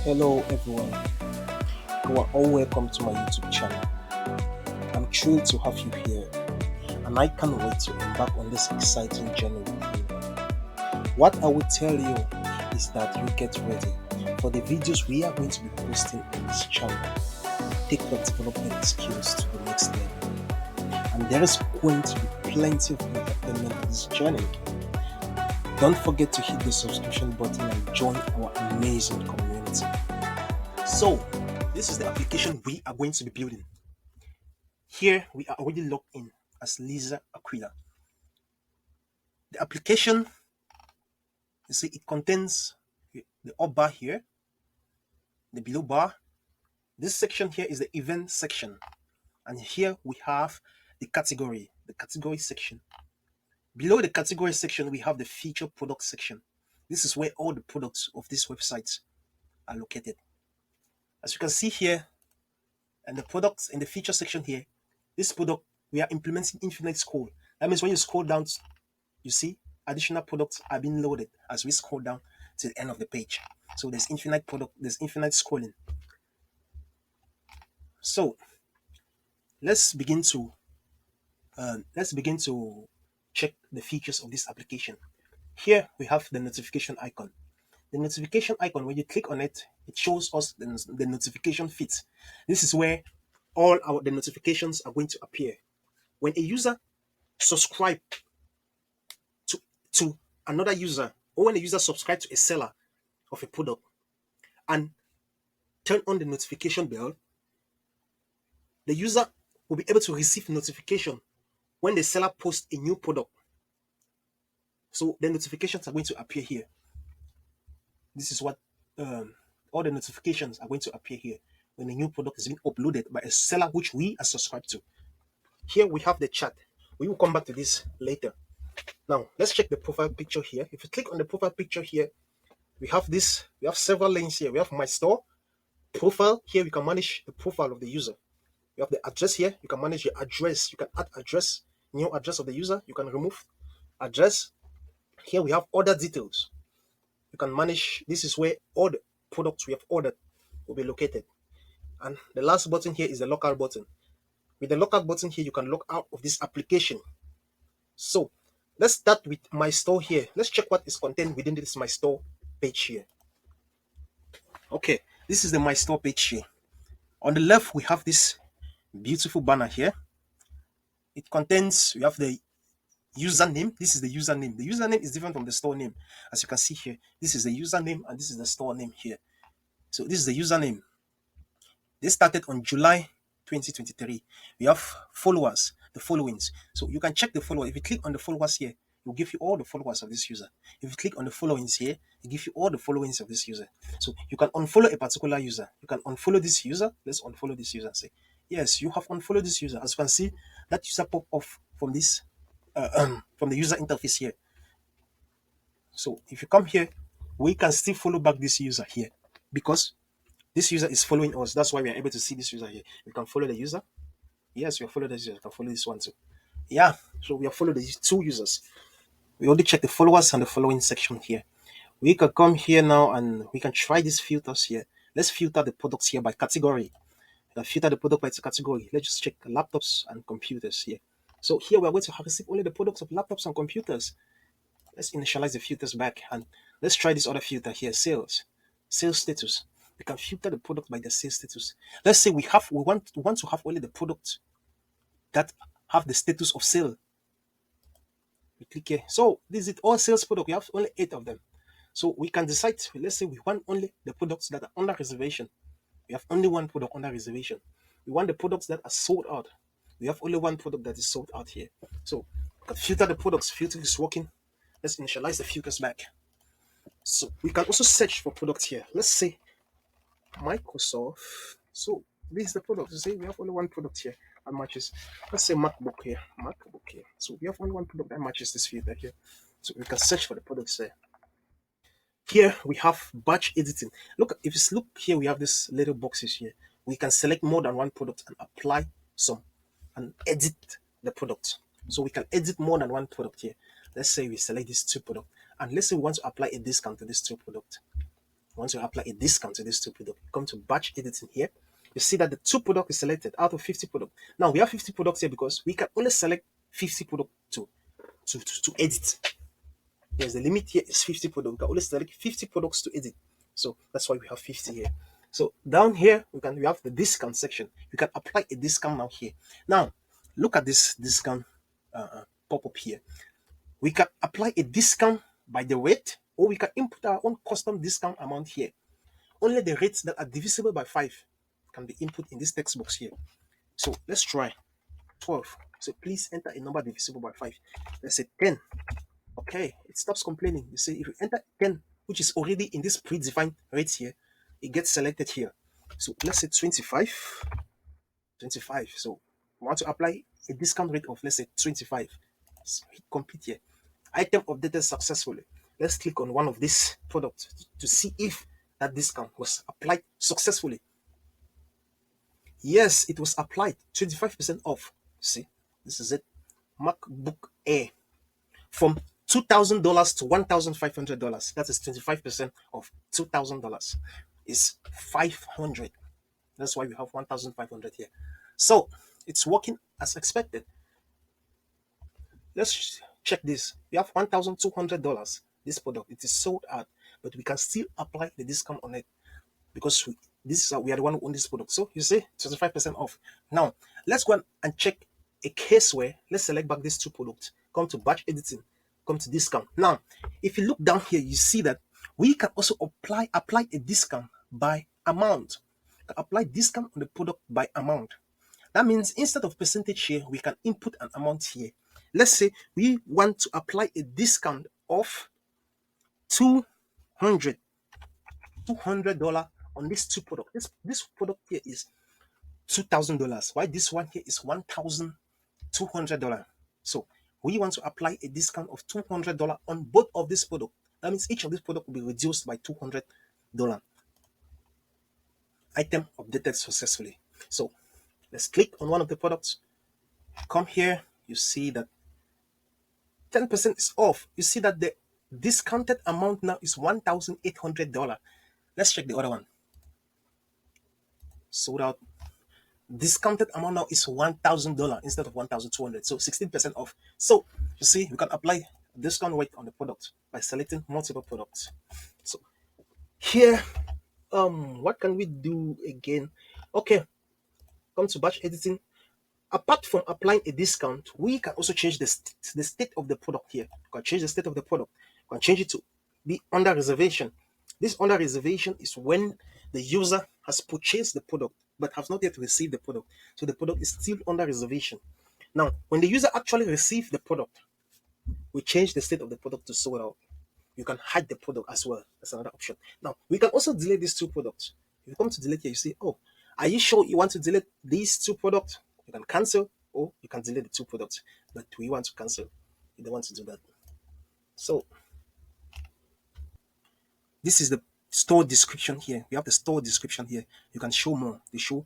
Hello everyone, you are all welcome to my YouTube channel. I'm thrilled to have you here and I can't wait to embark on this exciting journey with you. What I will tell you is that you get ready for the videos we are going to be posting on this channel. Take your development skills to the next level. And there is going to be plenty of entertainment on this journey. Don't forget to hit the subscription button and join our amazing community. So, this is the application we are going to be building. Here, we are already logged in as Lisa Aquila. The application, you see, it contains the up bar here, the below bar. This section here is the event section. And here we have the category section. Below the category section, we have the feature product section. This is where all the products of this website are located. As you can see here, and the products in the feature section here, this product, we are implementing infinite scroll. That means when you scroll down, you see additional products are being loaded as we scroll down to the end of the page. So there's infinite scrolling. So let's begin to check the features of this application. Here we have the notification icon. The notification icon, when you click on it, it shows us the notification feed. This is where all the notifications are going to appear. When a user subscribe to another user, or when a user subscribes to a seller of a product and turn on the notification bell, the user will be able to receive notification when the seller posts a new product. So the notifications are going to appear here. This is what all the notifications are going to appear here when a new product is being uploaded by a seller which we are subscribed to. Here we have the chat. We will come back to this later. Now let's check the profile picture here. If you click on the profile picture here, we have several lanes here. We have my store, profile. Here we can manage the profile of the user. You have the address here. You can manage your address. You can add address, new address of the user. You can remove address. Here we have order details. You can manage. This is where all the products we have ordered will be located. And the last button here is the lockout button. With the lockout button here, you can log out of this application. So let's start with my store here. Let's check what is contained within this my store page here. Okay, this is the my store page here. On the left, we have this beautiful banner here. It contains, we have the username. This is the username. The username is different from the store name. As you can see here, this is the username and this is the store name here. So this is the username. This started on July 2023. We have followers, the followings. So you can check the followers. If you click on the followers here, it will give you all the followers of this user. If you click on the followings here, it gives you all the followings of this user. So you can unfollow a particular user. You can unfollow this user. Let's unfollow this user and say, yes, you have unfollowed this user. As you can see, that user pop off from this from the user interface here. So if you come here, we can still follow back this user here because this user is following us. That's why we are able to see this user here. We can follow the user. Yes, we have followed this user. We can follow this one too. Yeah, so we have followed these two users. We already check the followers and the following section here. We can come here now and we can try these filters here. Let's filter the products here by category. We can filter the product by category. Let's just check laptops and computers here. So here we are going to receive only the products of laptops and computers. Let's initialize the filters back and let's try this other filter here, sales status. We can filter the product by the sales status. Let's say we want to have only the products that have the status of sale. We click here. So this is all sales product. We have only 8 of them. So we can decide, let's say we want only the products that are under reservation. We have only one product under reservation. We want the products that are sold out. We have only one product that is sold out here. So we can filter the products. Filter is working. Let's initialize the filters back. So we can also search for products here. Let's say Microsoft. So this is the product. Say we have only one product here that matches. Let's say MacBook here. So we have only one product that matches this filter here. So we can search for the products there. Here we have batch editing. Look, if you look here, we have these little boxes here. We can select more than one product and apply some and edit the product. So we can edit more than one product here. Let's say we select these 2 products and let's say we want to apply a discount to these 2 products. Once you apply a discount to these two products, come to batch editing here. You see that the two product is selected out of 50 products. Now we have 50 products here because we can only select 50 products to edit. Yes, the limit here is 50 products. We can only select 50 products to edit. So that's why we have 50 here. So down here, we have the discount section. You can apply a discount now here. Now, look at this discount pop up here. We can apply a discount by the rate, or we can input our own custom discount amount here. Only the rates that are divisible by 5 can be input in this text box here. So let's try 12. So please enter a number divisible by 5. Let's say 10. Okay, it stops complaining. You see, if you enter 10, which is already in this predefined rates here, it gets selected here. So let's say 25. 25. So we want to apply a discount rate of, let's say, 25. So hit complete here. Item updated successfully. Let's click on one of these products to see if that discount was applied successfully. Yes, it was applied. 25% off. See, this is it. MacBook Air from $2,000 to $1,500. That is 25% of $2,000 is 500. That's why we have 1,500 here. So it's working as expected. Let's check this. We have $1,200. This product, it is sold out, but we can still apply the discount on it because we are the one who own this product. So you see 25% off. Now let's go and check a case where, let's select back these two products, come to batch editing, come to discount. Now if you look down here, you see that we can also apply a discount by amount. We can apply discount on the product by amount. That means instead of percentage here, we can input an amount here. Let's say we want to apply a discount of $200 on this two product. This product here is $2,000. Why this one here is $1,200. So we want to apply a discount of $200 on both of this product. That means each of this product will be reduced by $200. Item updated successfully. So let's click on one of the products. Come here, you see that 10% is off. You see that the discounted amount now is $1,800. Let's check the other one. Sold out. Discounted amount now is $1,000 instead of $1,200. So 16% off. So you see, we can apply discount rate on the product by selecting multiple products. So here, what can we do again? Okay, come to batch editing. Apart from applying a discount, we can also change the state of the product here. You can change the state of the product. You can change it to be under reservation. This under reservation is when the user has purchased the product but has not yet received the product. So the product is still under reservation. Now, when the user actually receives the product, we change the state of the product to sold out. You can hide the product as well. That's another option. Now, we can also delete these two products. If you come to delete here, you say, oh, are you sure you want to delete these two products? You can cancel or you can delete the two products, but we want to cancel. You don't want to do that. So this is the store description here. We have the store description here. You can show more. They show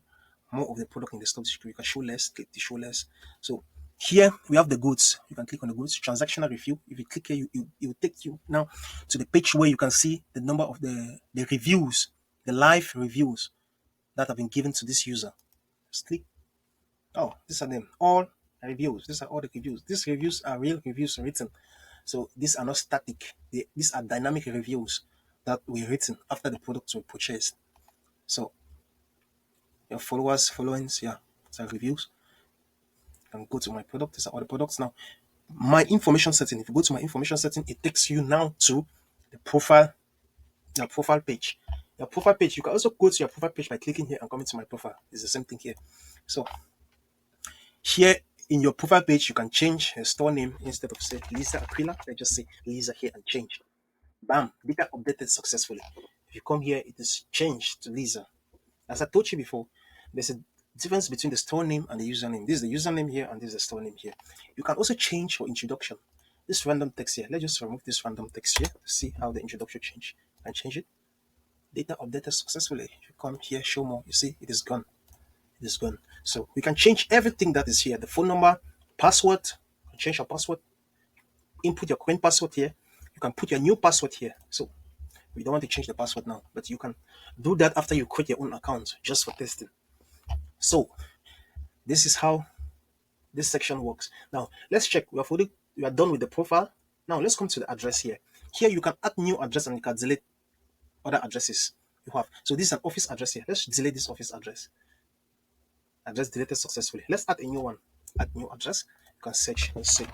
more of the product in the store description. You can show less, click to show less. So here we have the goods. You can click on the goods, transactional review. If you click here, it will take you now to the page where you can see the number of the reviews, the live reviews that have been given to this user. Just click. Oh, these are them. All reviews. These are all the reviews. These reviews are real reviews written. So these are not static. These are dynamic reviews that were written after the products were purchased. So your followers, followings, yeah, these are reviews. I can go to my product. These are all the products now. My information setting. If you go to my information setting, it takes you now to the profile, your profile page. Your profile page. You can also go to your profile page by clicking here and coming to my profile. It's the same thing here. So here in your profile page, you can change a store name. Instead of say Lisa Aquila, let's just say Lisa here and change. Bam, data updated successfully. If you come here, it is changed to Lisa. As I told you before, there's a difference between the store name and the username. This is the username here and this is the store name here. You can also change your introduction. This random text here, let's just remove this random text here to see how the introduction change. And change it. Data updated successfully. If you come here, show more, you see it is gone. It is gone. So we can change everything that is here. The phone number, password, change your password, input your current password here. You can put your new password here. So We don't want to change the password now, but you can do that after you create your own account just for testing. So this is how this section works. Now let's check. We are done with the profile. Now let's come to the address here. Here you can add new address and you can delete other addresses you have. So this is an office address here. Let's delete this office address. Address deleted successfully. Let's add a new one. Add new address. You can search. Let's say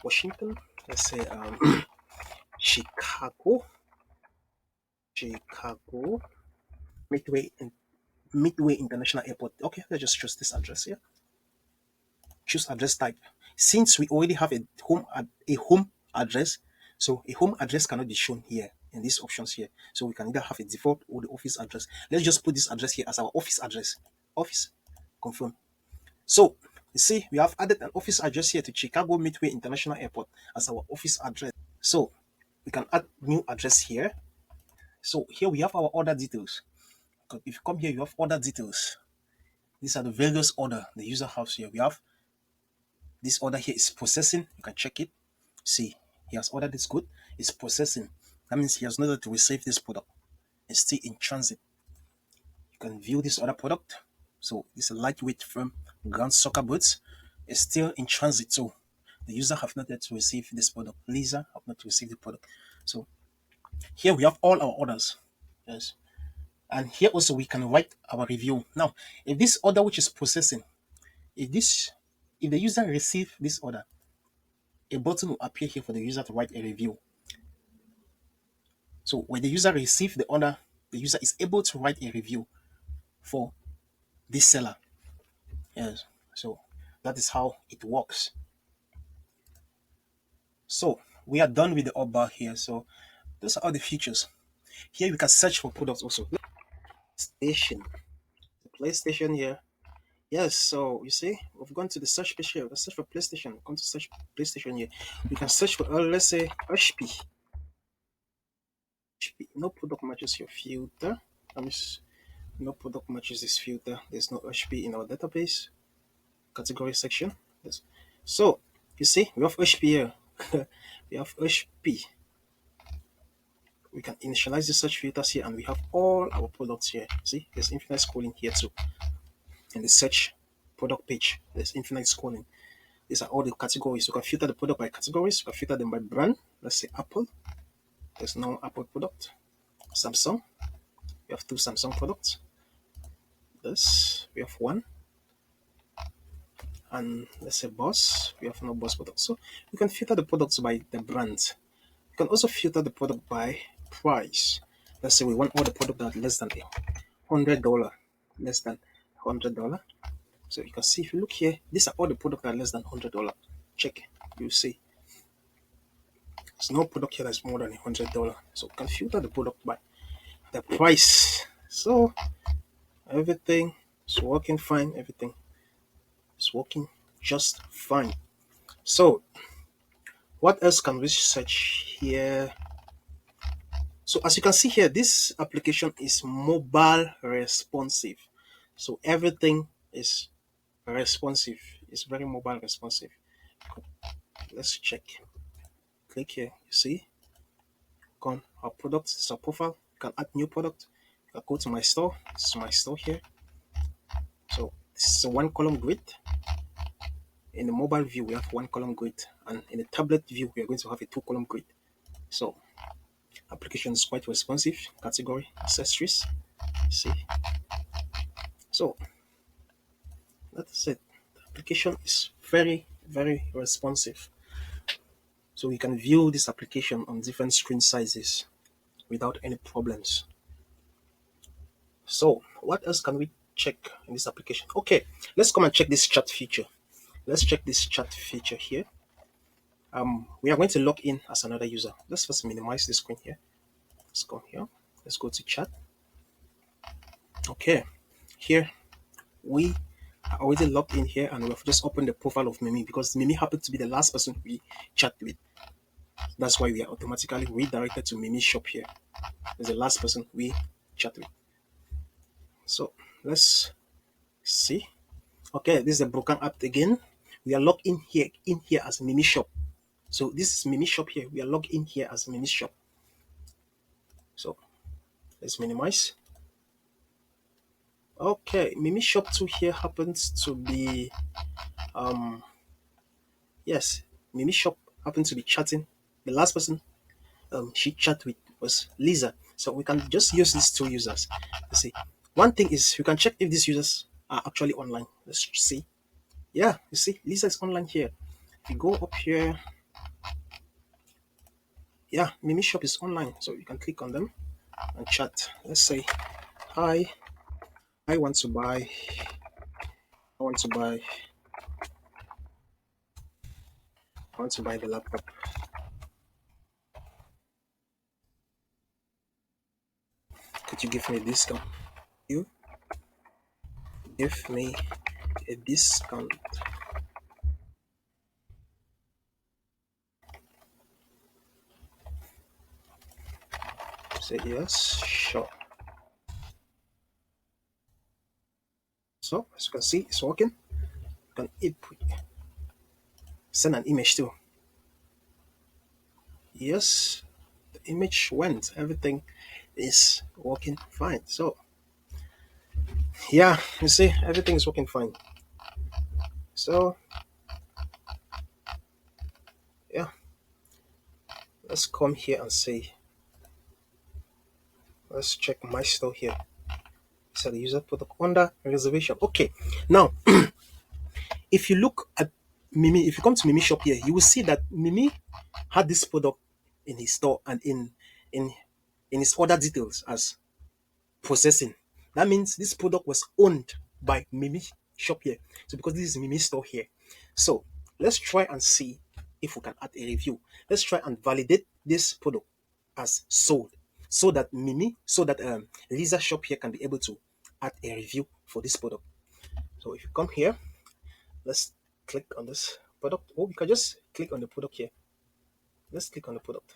Washington. Let's say Chicago. Chicago. Midway Midway International Airport. Okay, let's just choose this address here. Choose address type. Since we already have a home address, so a home address cannot be shown here in these options here. So we can either have a default or the office address. Let's just put this address here as our office address. Office. Confirm. So you see, we have added an office address here to Chicago Midway International Airport as our office address. So we can add new address here. So here we have our order details. If you come here, you have order details. These are the various order the user has here. We have this order here is processing. You can check it. See, he has ordered this good. It's processing. That means he has not yet to receive this product. It's still in transit. You can view this other product. So this is a lightweight firm ground soccer boots. It's still in transit. So the user have not yet to receive this product. Lisa have not received the product. So here we have all our orders. Yes. And here also we can write our review. Now, if this order which is processing, if the user receive this order, a button will appear here for the user to write a review. So when the user receives the order, the user is able to write a review for this seller. Yes. So that is how it works. So we are done with the up bar here. So those are all the features. Here we can search for products also. Station. The PlayStation here. Yes, so you see, we've gone to the search page here. Let's search for PlayStation. Come to search PlayStation here. We can search for, let's say, HP. No product matches your filter. No product matches this filter. There's no HP in our database. Category section. Yes. So, you see, we have HP here. We have HP. We can initialize the search filters here and we have all our products here. See, there's infinite scrolling here too. In the search product page, there's infinite scrolling. These are all the categories. You can filter the product by categories. You can filter them by brand. Let's say Apple. There's no Apple product. Samsung. We have 2 Samsung products. This, we have 1. And let's say Boss. We have no Boss product. So you can filter the products by the brand. You can also filter the product by price. Let's say we want all the product that are less than $100. Less than $100. So you can see if you look here, these are all the products that are less than $100. Check, you see. There's no product here that's more than $100. So you can filter the product by the price. So everything is working fine. Everything is working just fine. So what else can we search here? So as you can see here, this application is mobile responsive. So everything is responsive. It's very mobile responsive. Let's check. Click here. You see, on our product, this is our profile. You can add new product. You can go to my store. This is my store here. So this is a 1-column grid. In the mobile view, we have 1-column grid, and in the tablet view, we are going to have a 2-column grid. So application is quite responsive. Category, accessories. See. So that's it. The application is very, very responsive. So we can view this application on different screen sizes without any problems. So what else can we check in this application? Okay, let's come and check this chat feature. Let's check this chat feature here. We are going to log in as another user. Let's first minimize the screen here. Let's go here. Let's go to chat. Okay, here we are already logged in here and we've just opened the profile of Mimi because Mimi happened to be the last person we chat with. That's why we are automatically redirected to Mimi's shop here. It's the last person we chat with. So let's see. Okay, this is the Brokang app again. We are logged in here as Mimi shop. So this is Mimi shop here. We are logged in here as Mimi shop. So Let's minimize. Okay, Mimi Shop 2 here happens to be um yes, Mimi Shop happened to be chatting. The last person she chat with was Lisa. So we can just use these two users. Let's see. One thing is you can check if these users are actually online. Let's see. Yeah, you see, Lisa is online here. If you go up here, yeah, Mimi Shop is online. So you can click on them and chat. Let's say, hi, I want to buy, I want to buy, I want to buy the laptop. Could you give me a discount? You give me a discount. Say yes, sure. So as you can see, it's working. You can send an image too. Yes, the image went. Everything is working fine. So yeah, you see, everything is working fine. So yeah, let's come here and say, let's check my store here. So the user product under reservation. Okay, now if you look at Mimi, if you come to Mimi shop here, you will see that Mimi had this product in his store and in in his order details as processing. That means this product was owned by Mimi shop here. So because this is Mimi store here. So let's try and see if we can add a review. Let's try and validate this product as sold so that Lisa shop here can be able to add a review for this product. So if you come here, let's click on this product, or we can just click on the product here. Let's click on the product.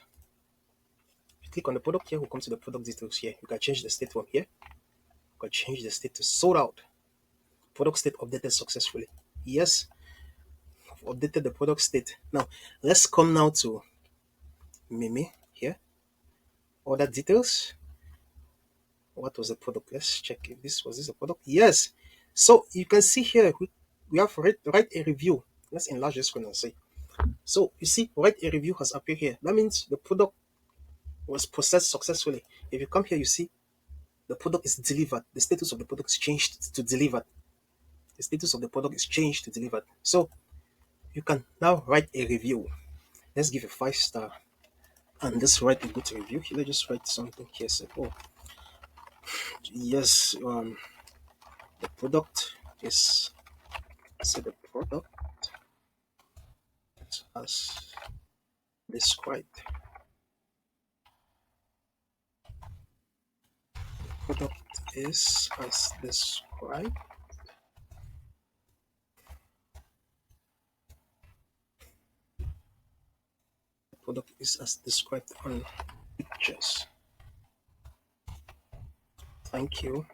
If you click on the product here, we'll come to the product details here. You can change the state from here. You can change the state to sold out. Product state updated successfully. Yes, I've updated the product state. Now let's come now to Mimi here. Order details. What was the product? Let's check if this was this a product. Yes. So you can see here we have write a review. Let's enlarge this screen and see. So you see, write a review has appeared here. That means the product was processed successfully. If you come here, you see the product is delivered. The status of the product is changed to delivered. The status of the product is changed to delivered. So you can now write a review. Let's give a 5 star and let's write a good review. Let's just write something here. Say, oh, yes, the product is, say the product as described. Product is as described. Product is as described on pictures. Thank you.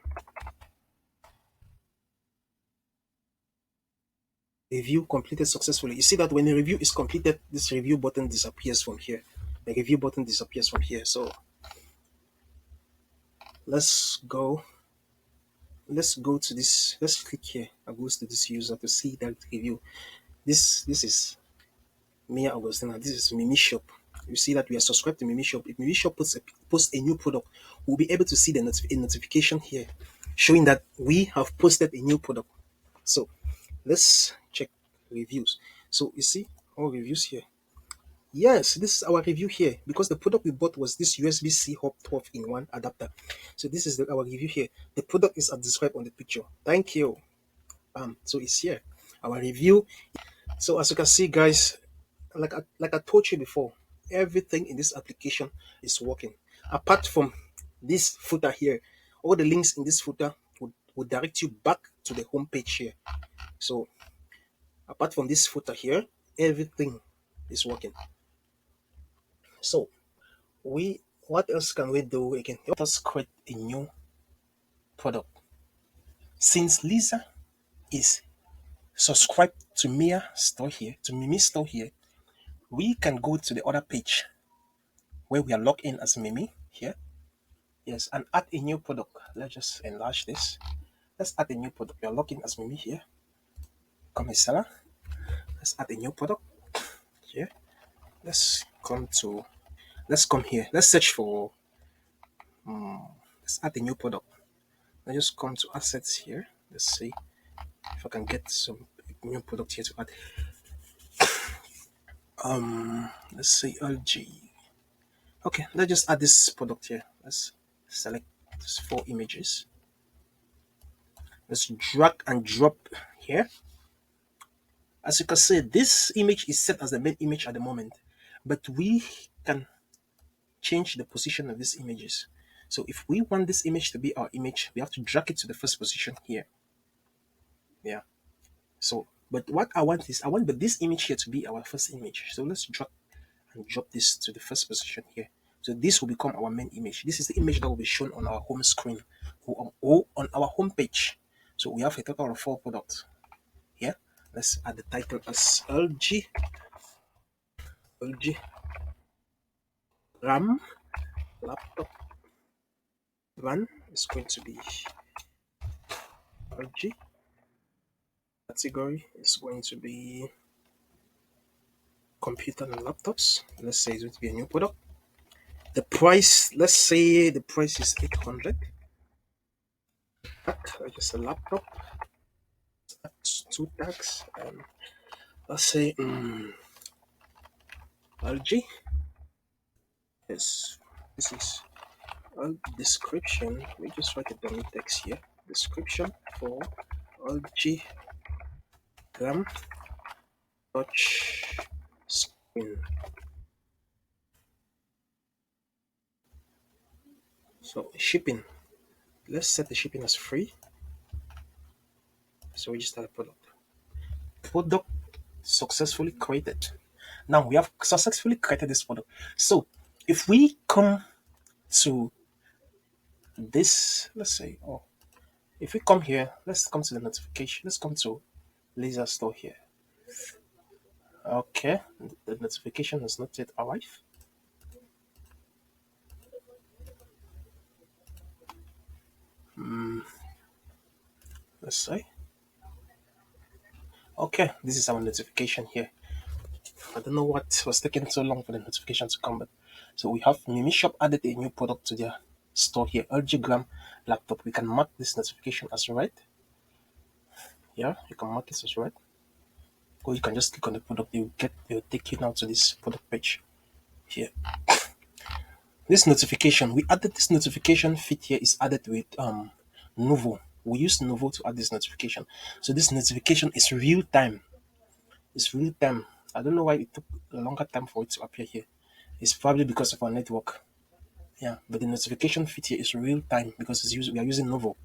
Review completed successfully. You see that when the review is completed, this review button disappears from here. The review button disappears from here. So let's go. Let's go to this. Let's click here and go to this user to see that review. This is Mia Augustina. This is Mimi Shop. You see that we are subscribed to Mimi Shop. If Mimi Shop posts a new product, we'll be able to see the a notification here showing that we have posted a new product. So let's check reviews. So you see all reviews here. Yes, this is our review here because the product we bought was this USB-C hub 12 in 1 adapter. So this is our review here. The product is as described on the picture. Thank you. So it's here. Our review. So as you can see, guys, like I told you before, everything in this application is working. Apart from this footer here, all the links in this footer would direct you back to the home page here. So apart from this footer here, everything is working. So what else can we do again? Let us create a new product. Since Lisa is subscribed to Mia store here, to Mimi store here, we can go to the other page where we are logged in as Mimi here. Yes, and add a new product. Let's just enlarge this. Let's add a new product. You're logging as Mimi here. Come a seller. Let's add a new product here. Let's come to, let's come here. Let's search for, let's add a new product. Let's just come to assets here. Let's see if I can get some new product here to add. Let's say LG. Okay, let's just add this product here. Let's select these 4 images. Let's drag and drop here. As you can see, this image is set as the main image at the moment, but we can change the position of these images. So if we want this image to be our image, we have to drag it to the first position here. Yeah. So, but what I want is, I want this image here to be our first image. So let's drag and drop this to the first position here. So this will become our main image. This is the image that will be shown on our home screen or on our home page. So we have a total of 4 products here. Let's add the title as LG RAM laptop. One is going to be LG. Category is going to be computer and laptops. Let's say it's going to be a new product. The price, let's say the price is 800. Just a laptop. That's 2 tags. Let's say LG. Yes, this is a description. We just write a dummy text here. Description for LG gram touch screen. So shipping. Let's set the shipping as free. So register the product. Product successfully created. Now we have successfully created this product. So if we come to this, let's say, oh, if we come here, let's come to the notification. Let's come to laser store here. Okay, the notification has not yet arrived. Let's say, okay, this is our notification here. I don't know what was taking so long for the notification to come, but so we have Mimi Shop added a new product to their store here, LG gram laptop. We can mark this notification as read. Yeah, you can mark it as read, or you can just click on the product. It will take you now to this product page here. This notification, we added this notification fit here is added with Novo. We use Novo to add this notification. So this notification is real time. It's real time. I don't know why it took a longer time for it to appear here. It's probably because of our network. Yeah, but the notification fit here is real time because we are using Novo,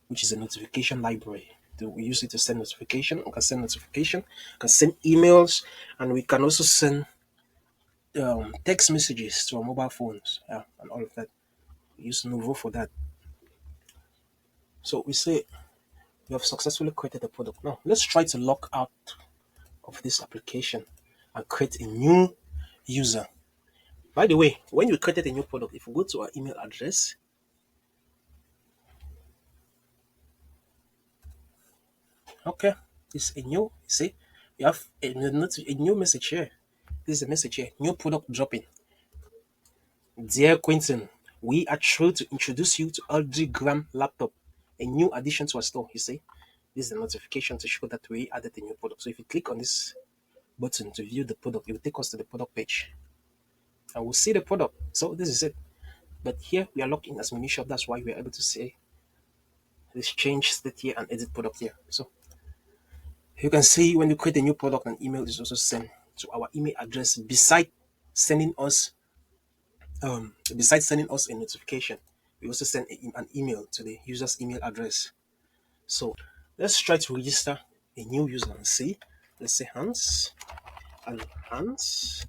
which is a notification library. We use it to send notification. We can send notification, can send emails, and we can also send text messages to our mobile phones. Yeah, and all of that. We use Novo for that. So we say we have successfully created a product. Now let's try to log out of this application and create a new user. By the way, when you created a new product, if you go to our email address, okay, it's a new, see, you have a new message here. This is a message here, new product dropping. Dear Quentin, we are thrilled to introduce you to LG Gram laptop, a new addition to our store. You see, this is a notification to show that we added a new product. So if you click on this button to view the product, it will take us to the product page. And we'll see the product. So this is it. But here we are logged in as mini shop. That's why we are able to say this change state here and edit product here. So you can see when you create a new product, an email is also sent to our email address besides sending us a notification. We also send an email to the user's email address. So let's try to register a new user and see. Let's say Hans, and Hans is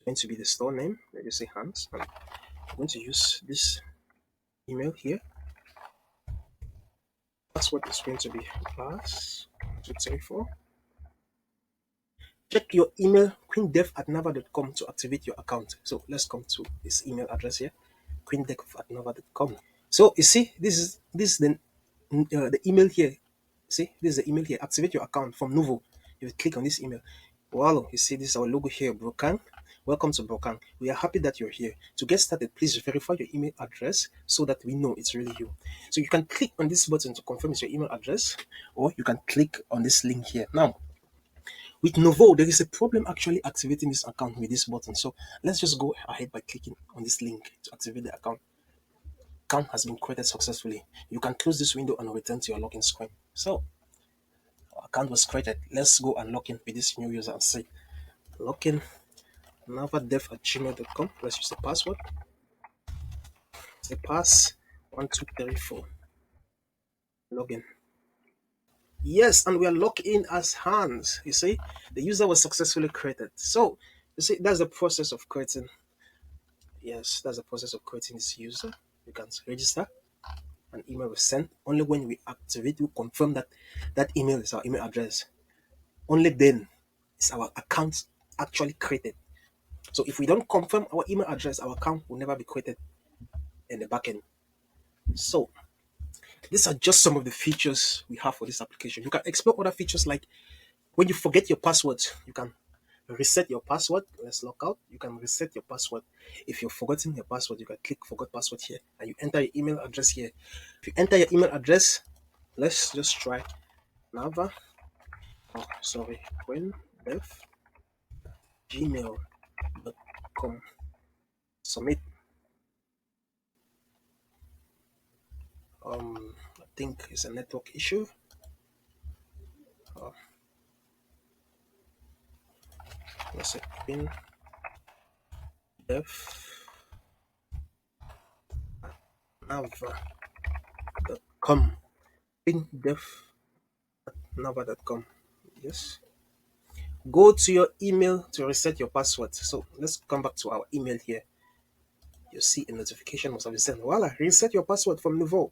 going to be the store name. Let me say Hans, and I'm going to use this email here. Password is going to be plus 234. Check your email queendev@nava.com to activate your account. So let's come to this email address here. queendev@nova.com. So you see, this is the email here. See, this is the email here. Activate your account from Nuvo. You click on this email. Wow, you see, this is our logo here, Brokang. Welcome to Brokang. We are happy that you're here. To get started, please verify your email address so that we know it's really you. So you can click on this button to confirm it's your email address, or you can click on this link here. Now, with Novo, there is a problem actually activating this account with this button. So let's just go ahead by clicking on this link to activate the account. Account has been created successfully. You can close this window and return to your login screen. So our account was created. Let's go and log in with this new user and see. Login navadev@gmail.com. Let's use the password. Say pass 1234. Login. Yes, and we are logged in as Hans. You see, the user was successfully created. So you see, that's the process of creating. Yes, that's the process of creating this user. You can register. An email was sent. Only when we activate, we confirm that that email is our email address. Only then is our account actually created. So if we don't confirm our email address, our account will never be created in the backend. So these are just some of the features we have for this application. You can explore other features like when you forget your password, you can reset your password. Let's log out. You can reset your password. If you've forgotten your password, you can click forgot password here and you enter your email address here. If you enter your email address, let's just try Nava. Oh, sorry, queendev gmail.com. Submit. I think it's a network issue. Oh, let's say queendev nava.com. queendev.nava.com. Yes. Go to your email to reset your password. So let's come back to our email here. You see a notification must have been sent. Voila, reset your password from Nouveau.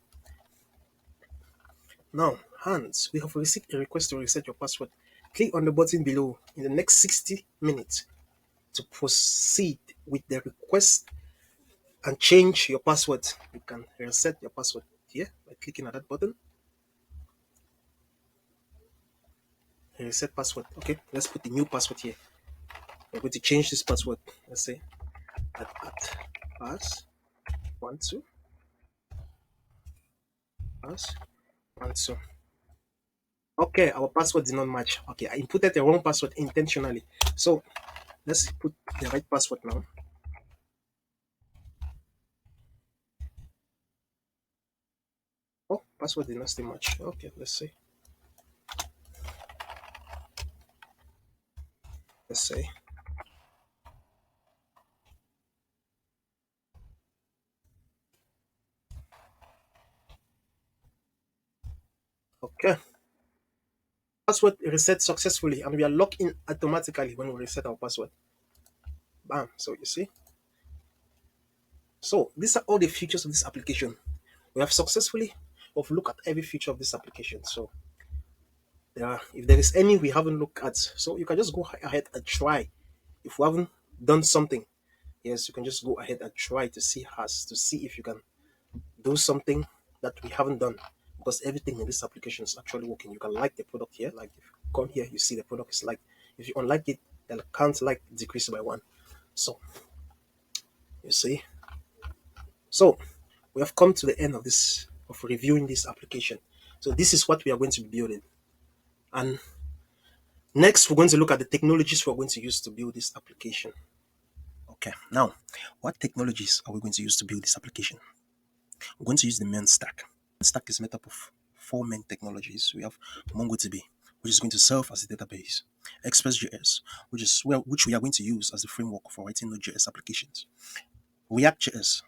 Now, Hans, we have received a request to reset your password. Click on the button below in the next 60 minutes to proceed with the request and change your password. You can reset your password here by clicking on that button. Reset password. Okay, let's put the new password here. We're going to change this password. Let's say at pass 12 pass 12. Okay, our password did not match. Okay, I inputted the wrong password intentionally. So let's put the right password now. Oh, password did not still match. Okay, let's see. Let's see. Okay. Password reset successfully, and we are logged in automatically when we reset our password. Bam. So you see. So these are all the features of this application. We have successfully looked at every feature of this application. So if there is any we haven't looked at, so you can just go ahead and try. If we haven't done something, yes, you can just go ahead and try to see if you can do something that we haven't done, because everything in this application is actually working. You can like the product here, like if you come here, you see the product is like. If you unlike it, the count like decrease by one. So you see, so we have come to the end of this of reviewing this application. So this is what we are going to be building, and next we're going to look at the technologies we're going to use to build this application. Okay, now what technologies are we going to use to build this application? We're going to use the mern stack. Stack is made up of four main technologies. We have MongoDB, which is going to serve as a database; Express.js, which we are going to use as the framework for writing Node.js applications; React.js,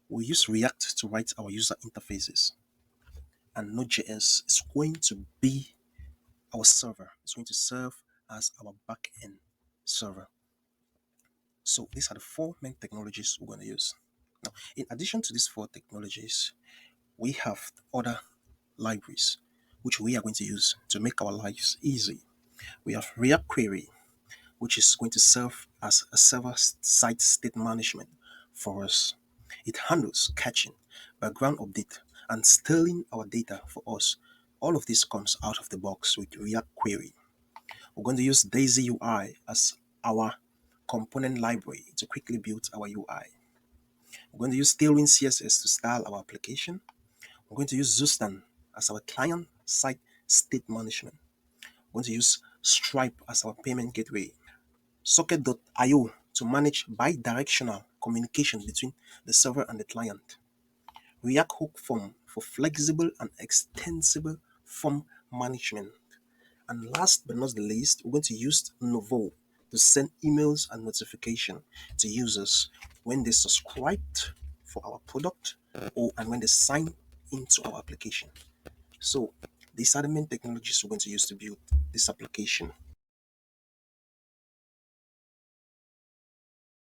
we use React to write our user interfaces; and Node.js is going to be our server. It's going to serve as our backend server. So these are the four main technologies we're going to use. Now, in addition to these four technologies, we have other libraries which we are going to use to make our lives easy. We have React Query, which is going to serve as a server side state management for us. It handles catching, background update, and stealing our data for us. All of this comes out of the box with React Query. We're going to use Daisy UI as our component library to quickly build our UI. We're going to use Tailwind CSS to style our application. We're going to use zustand as our client-side state management. We're going to use Stripe as our payment gateway. Socket.io to manage bi-directional communication between the server and the client. React Hook Form for flexible and extensible form management. And last but not the least, we're going to use Novo to send emails and notification to users when they subscribed for our product or and when they sign into our application. So these are the main technologies we're going to use to build this application.